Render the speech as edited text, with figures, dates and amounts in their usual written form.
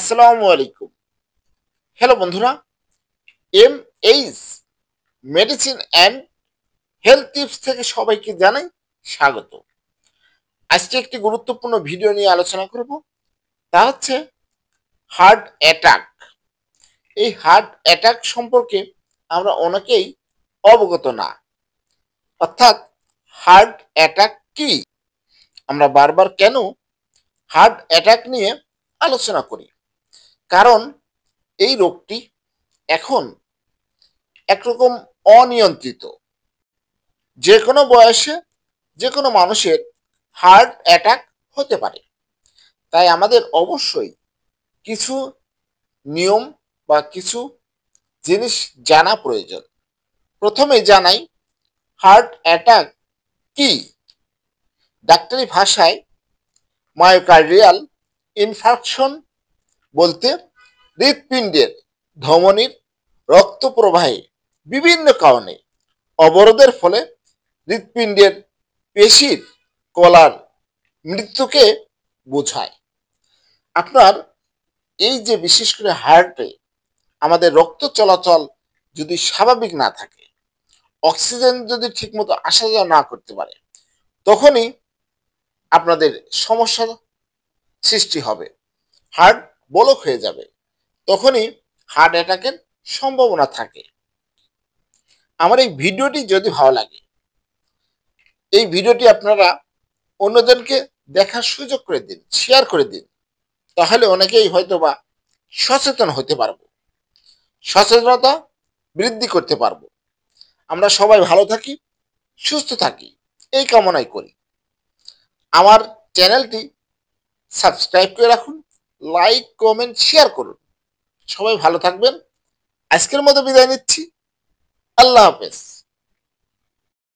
আসসালামু আলাইকুম। হ্যালো বন্ধুরা, H medicine and health tips থেকে সবাইকে জানাই স্বাগত। আজকে একটি গুরুত্বপূর্ণ ভিডিও নিয়ে আলোচনা করব, তা হচ্ছে হার্ট অ্যাটাক। এই হার্ট অ্যাটাক সম্পর্কে আমরা অনেকেই অবগত না, অর্থাৎ হার্ট অ্যাটাক কি, আমরা বারবার কেন হার্ট অ্যাটাক নিয়ে আলোচনা করি। কারণ এই রোগটি এখন একরকম অনিয়ন্ত্রিত, যে কোনো বয়সে যে কোনো মানুষের হার্ট অ্যাটাক হতে পারে। তাই আমাদের অবশ্যই কিছু নিয়ম বা কিছু জিনিস জানা প্রয়োজন। প্রথমে জানাই হার্ট অ্যাটাক কি। ডাক্তারি ভাষায় মায়োকার্ডিয়াল ইনফার্কশন বলতে হৃৎপিণ্ডের ধমনীর রক্ত প্রবাহে বিভিন্ন কারণে অবরোধের ফলে হৃৎপিণ্ডের পেশির কলার মৃত্যুকে বোঝায়। আপনার এই যে বিশেষ করে হার্টে আমাদের রক্ত চলাচল যদি স্বাভাবিক না থাকে, অক্সিজেন যদি ঠিকমতো আসা যাওয়া না করতে পারে, তখনই আপনাদের সমস্যার সৃষ্টি হবে, হার্ট ব্লক হয়ে যাবে, তখনই হার্ট অ্যাটাকের সম্ভাবনা থাকে। আমার এই ভিডিওটি যদি ভালো লাগে, এই ভিডিওটি আপনারা অন্যজনকে দেখার সুযোগ করে দিন, শেয়ার করে দিন, তাহলে অনেকেই হয়তোবা সচেতন হতে পারবো, সচেতনতা বৃদ্ধি করতে পারবো। আমরা সবাই ভালো থাকি, সুস্থ থাকি, এই কামনাই করি। আমার চ্যানেলটি সাবস্ক্রাইব করে রাখুন, লাইক কমেন্ট শেয়ার করুন। সবাই ভালো থাকবেন। আজকের মতো বিদায় নিচ্ছি। আল্লাহ হাফেজ।